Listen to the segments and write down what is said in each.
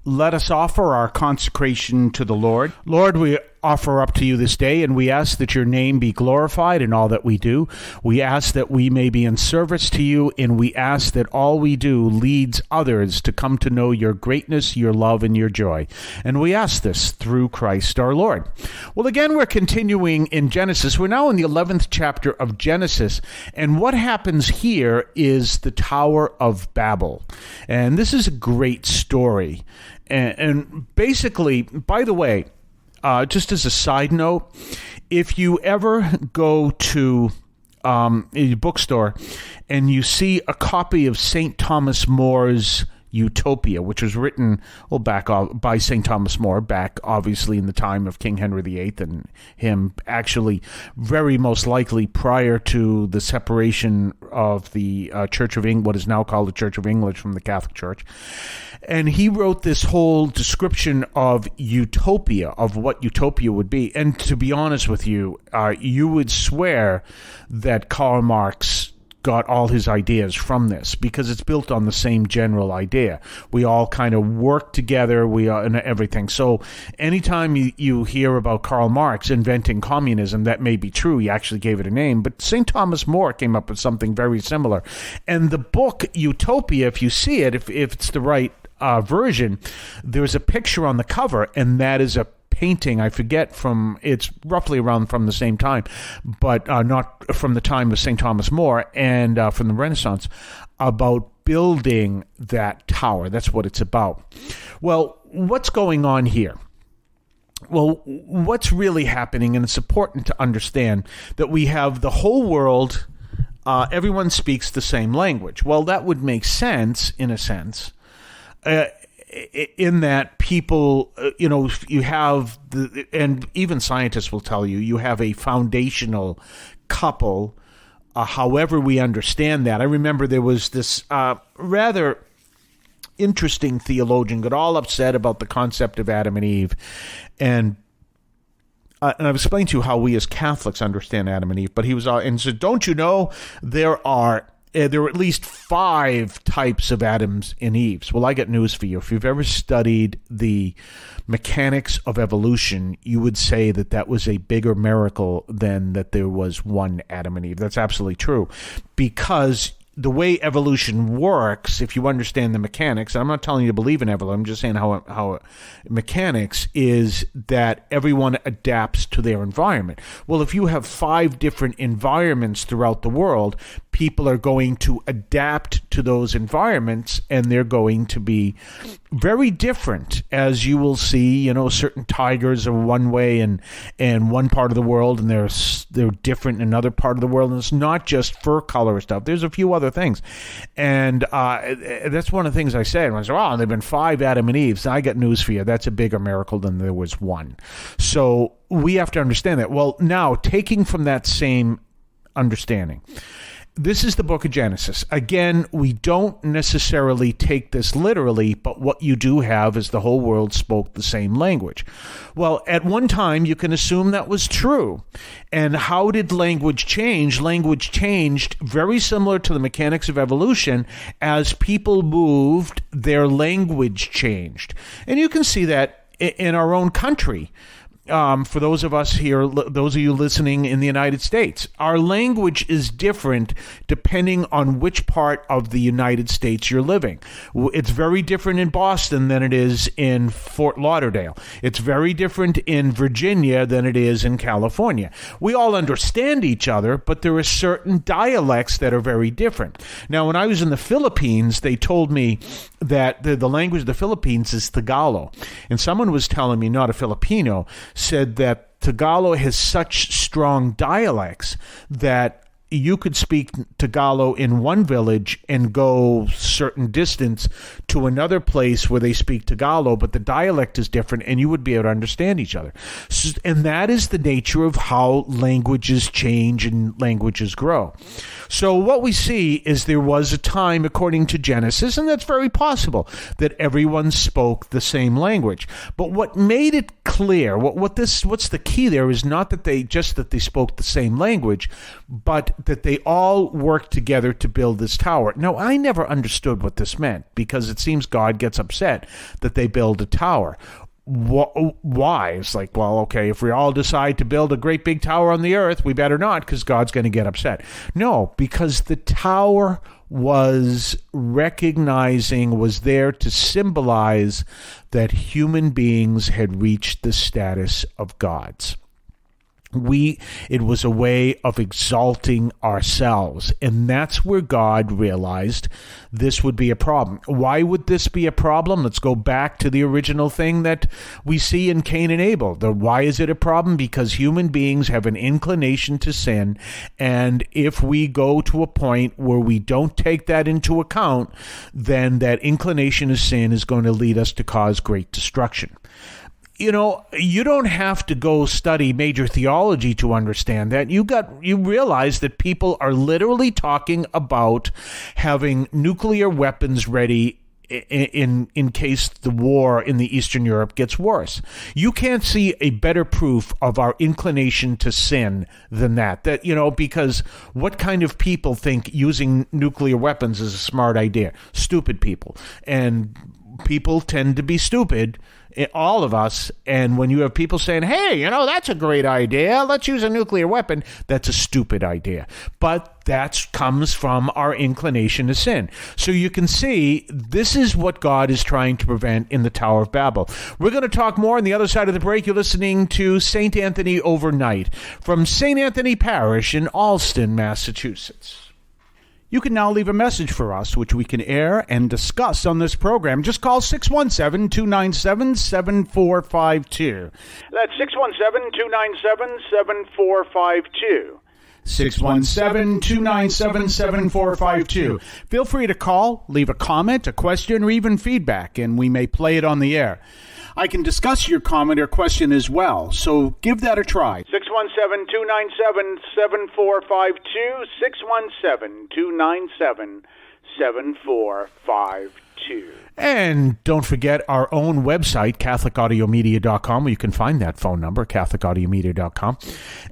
let us offer our consecration to the Lord. Lord, we offer up to you this day, and we ask that your name be glorified in all that we do. We ask that we may be in service to you, and we ask that all we do leads others to come to know your greatness, your love, and your joy. And we ask this through Christ our Lord. Well, again, we're continuing in Genesis. We're now in the 11th chapter of Genesis, and what happens here is the Tower of Babel. And this is a great story. And basically, by the way, just as a side note, if you ever go to a bookstore and you see a copy of St. Thomas More's Utopia, which was written back by St. Thomas More, back obviously in the time of King Henry VIII, and him actually very most likely prior to the separation of the Church of England, what is now called the Church of England, from the Catholic Church. And he wrote this whole description of utopia, of what utopia would be. And to be honest with you, you would swear that Karl Marx got all his ideas from this, because it's built on the same general idea. We all kind of work together, and everything. So anytime you hear about Karl Marx inventing communism, that may be true. He actually gave it a name, but St. Thomas More came up with something very similar. And the book Utopia, if you see it, if it's the right version, there's a picture on the cover, and that is a painting, I forget it's roughly around from the same time, but not from the time of St. Thomas More, and from the Renaissance, about building that tower. That's what it's about. Well, what's going on here? Well, what's really happening, and it's important to understand that we have the whole world, everyone speaks the same language. Well, that would make sense, in a sense, in that people, you have, and even scientists will tell you have a foundational couple, however we understand that. I remember there was this rather interesting theologian got all upset about the concept of Adam and Eve, and I've explained to you how we as Catholics understand Adam and Eve, but he was, and said, don't you know there are at least 5 types of Adams and Eves? Well, I got news for you. If you've ever studied the mechanics of evolution, you would say that was a bigger miracle than that there was one Adam and Eve. That's absolutely true, because the way evolution works, if you understand the mechanics, and I'm not telling you to believe in evolution, I'm just saying how mechanics is that everyone adapts to their environment. Well, if you have 5 different environments throughout the world, people are going to adapt to those environments, and they're going to be very different, as you will see. Certain tigers are one way in one part of the world, and they're different in another part of the world. And it's not just fur color stuff. There's a few other things, and that's one of the things I said. I said, "Oh, there've been 5 Adam and Eves." I got news for you. That's a bigger miracle than there was one. So we have to understand that. Well, now taking from that same understanding, this is the book of Genesis. Again, we don't necessarily take this literally, but what you do have is the whole world spoke the same language. Well, at one time, you can assume that was true. And how did language change? Language changed very similar to the mechanics of evolution. As people moved, their language changed. And you can see that in our own country. For those of us here, those of you listening in the United States, our language is different depending on which part of the United States you're living. It's very different in Boston than it is in Fort Lauderdale. It's very different in Virginia than it is in California. We all understand each other, but there are certain dialects that are very different. Now, when I was in the Philippines, they told me that the language of the Philippines is Tagalog. And someone was telling me, not a Filipino, said that Tagalog has such strong dialects that you could speak Tagalog in one village and go certain distance to another place where they speak Tagalog, but the dialect is different, and you would be able to understand each other. And that is the nature of how languages change and languages grow. So what we see is there was a time, according to Genesis, and that's very possible, that everyone spoke the same language. But what made it clear, what's the key there is not that they spoke the same language, but but that they all work together to build this tower. Now, I never understood what this meant, because it seems God gets upset that they build a tower. Why? It's like, well, okay, if we all decide to build a great big tower on the earth, we better not, because God's going to get upset. No, because the tower was there to symbolize that human beings had reached the status of gods. It was a way of exalting ourselves, and that's where God realized this would be a problem. Why would this be a problem? Let's go back to the original thing that we see in Cain and Abel. Why is it a problem? Because human beings have an inclination to sin, and if we go to a point where we don't take that into account, then that inclination to sin is going to lead us to cause great destruction. You know, you don't have to go study major theology to understand that. You realize that people are literally talking about having nuclear weapons ready in case the war in the Eastern Europe gets worse. You can't see a better proof of our inclination to sin than that. Because what kind of people think using nuclear weapons is a smart idea? Stupid people. And people tend to be stupid, all of us, and when you have people saying, hey, that's a great idea, let's use a nuclear weapon, that's a stupid idea. But that comes from our inclination to sin. So you can see this is what God is trying to prevent in the Tower of Babel. We're going to talk more on the other side of the break. You're listening to St. Anthony Overnight from St. Anthony Parish in Allston, Massachusetts. You can now leave a message for us, which we can air and discuss on this program. Just call 617-297-7452. That's 617-297-7452. 617-297-7452. Feel free to call, leave a comment, a question, or even feedback, and we may play it on the air. I can discuss your comment or question as well, so give that a try. 617-297-7452, 617-297-7452. And don't forget our own website, CatholicAudiomedia.com, where you can find that phone number, CatholicAudiomedia.com.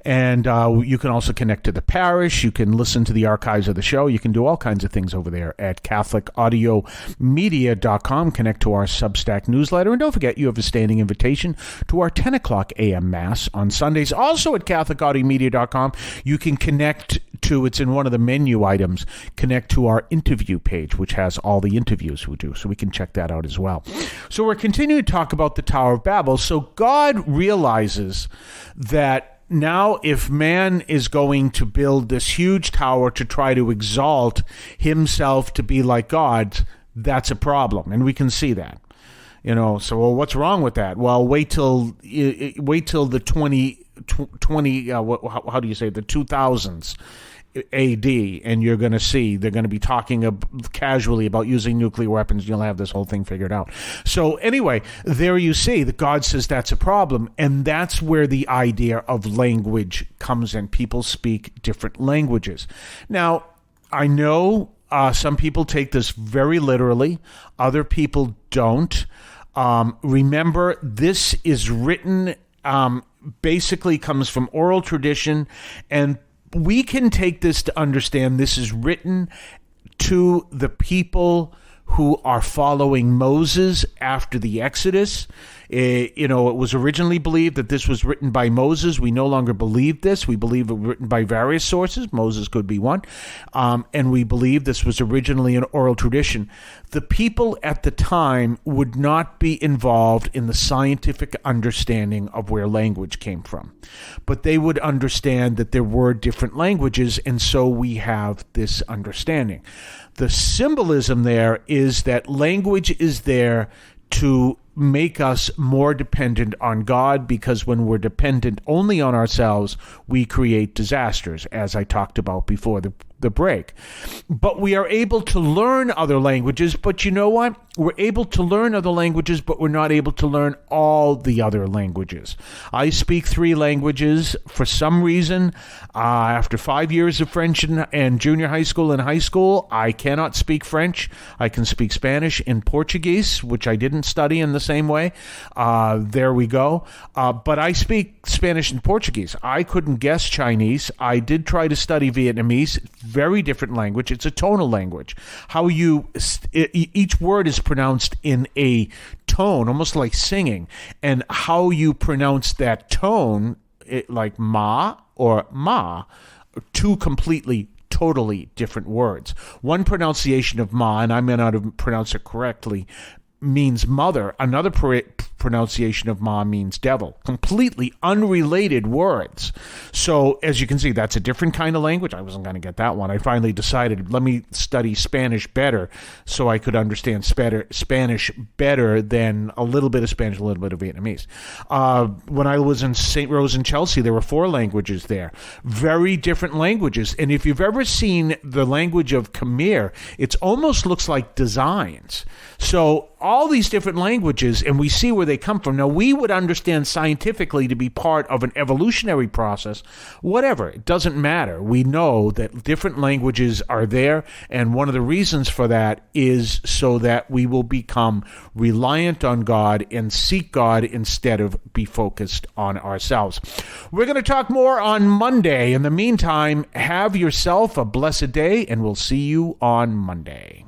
And you can also connect to the parish. You can listen to the archives of the show. You can do all kinds of things over there at CatholicAudiomedia.com. Connect to our Substack newsletter. And don't forget, you have a standing invitation to our 10 o'clock a.m. Mass on Sundays. Also at CatholicAudiomedia.com, you can connect to, it's in one of the menu items, connect to our interview page, which has all the interviews we do. So we can check that out as well. So we're continuing to talk about the Tower of Babel. So God realizes that now if man is going to build this huge tower to try to exalt himself to be like God, that's a problem. And we can see that. So well, what's wrong with that? Well, wait till the 2000s. AD, and you're going to see they're going to be talking casually about using nuclear weapons. You'll have this whole thing figured out. So anyway, there you see that God says that's a problem, and that's where the idea of language comes in. People speak different languages. Now, I know some people take this very literally. Other people don't. Remember, this is written, basically comes from oral tradition, and we can take this to understand this is written to the people who are following Moses after the Exodus. It was originally believed that this was written by Moses. We no longer believe this. We believe it was written by various sources. Moses could be one. And we believe this was originally an oral tradition. The people at the time would not be involved in the scientific understanding of where language came from. But they would understand that there were different languages, and so we have this understanding. The symbolism there is that language is there to make us more dependent on God, because when we're dependent only on ourselves, we create disasters, as I talked about before the break. But we are able to learn other languages, but you know what? we're able to learn other languages, but we're not able to learn all the other languages. I speak 3 languages. For some reason, after 5 years of French in junior high school and high school, I cannot speak French. I can speak Spanish and Portuguese, which I didn't study in the same way. There we go. But I speak Spanish and Portuguese. I couldn't guess Chinese. I did try to study Vietnamese. Very different language. It's a tonal language. How each word is pronounced in a tone, almost like singing, and how you pronounce that tone, like ma or ma, two completely, totally different words. One pronunciation of ma, and I may not have pronounced it correctly, means mother. Another pronunciation of ma means devil. Completely unrelated words. So as you can see, that's a different kind of language. I wasn't going to get that one. I finally decided, let me study Spanish better so I could understand Spanish better than a little bit of Spanish, a little bit of Vietnamese. When I was in St. Rose in Chelsea, there were 4 languages there. Very different languages. And if you've ever seen the language of Khmer, it almost looks like designs. So all these different languages, and we see where they come from. Now, we would understand scientifically to be part of an evolutionary process. Whatever, it doesn't matter. We know that different languages are there, and one of the reasons for that is so that we will become reliant on God and seek God instead of be focused on ourselves. We're going to talk more on Monday. In the meantime, have yourself a blessed day, and we'll see you on Monday.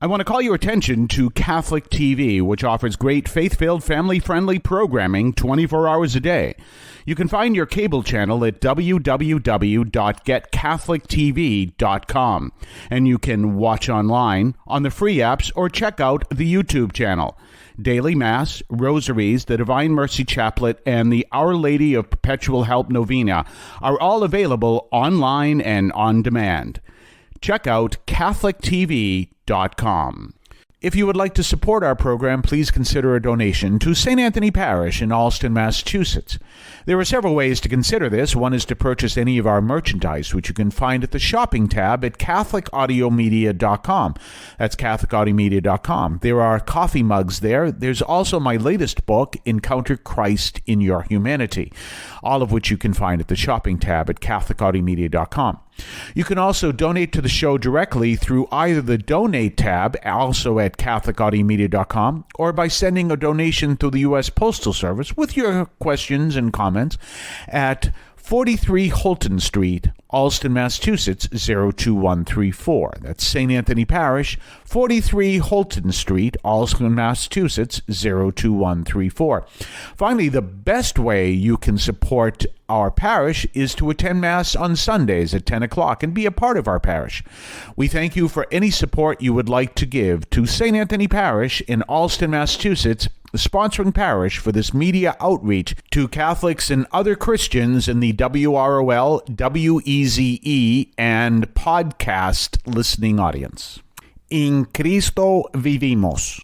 I want to call your attention to Catholic TV, which offers great faith-filled, family-friendly programming 24 hours a day. You can find your cable channel at www.getcatholictv.com, and you can watch online on the free apps or check out the YouTube channel. Daily Mass, Rosaries, the Divine Mercy Chaplet, and the Our Lady of Perpetual Help Novena are all available online and on demand. Check out CatholicTV.com. If you would like to support our program, please consider a donation to St. Anthony Parish in Allston, Massachusetts. There are several ways to consider this. One is to purchase any of our merchandise, which you can find at the shopping tab at CatholicAudiomedia.com. That's CatholicAudiomedia.com. There are coffee mugs there. There's also my latest book, Encounter Christ in Your Humanity, all of which you can find at the shopping tab at CatholicAudiomedia.com. You can also donate to the show directly through either the Donate tab, also at CatholicAudiomedia.com, or by sending a donation through the U.S. Postal Service with your questions and comments at 43 Holton Street, Allston, Massachusetts, 02134. That's St. Anthony Parish, 43 Holton Street, Allston, Massachusetts, 02134. Finally, the best way you can support our parish is to attend Mass on Sundays at 10 o'clock and be a part of our parish. We thank you for any support you would like to give to St. Anthony Parish in Allston, Massachusetts, the sponsoring parish for this media outreach to Catholics and other Christians in the WROL, WEZE, and podcast listening audience. In Cristo vivimos.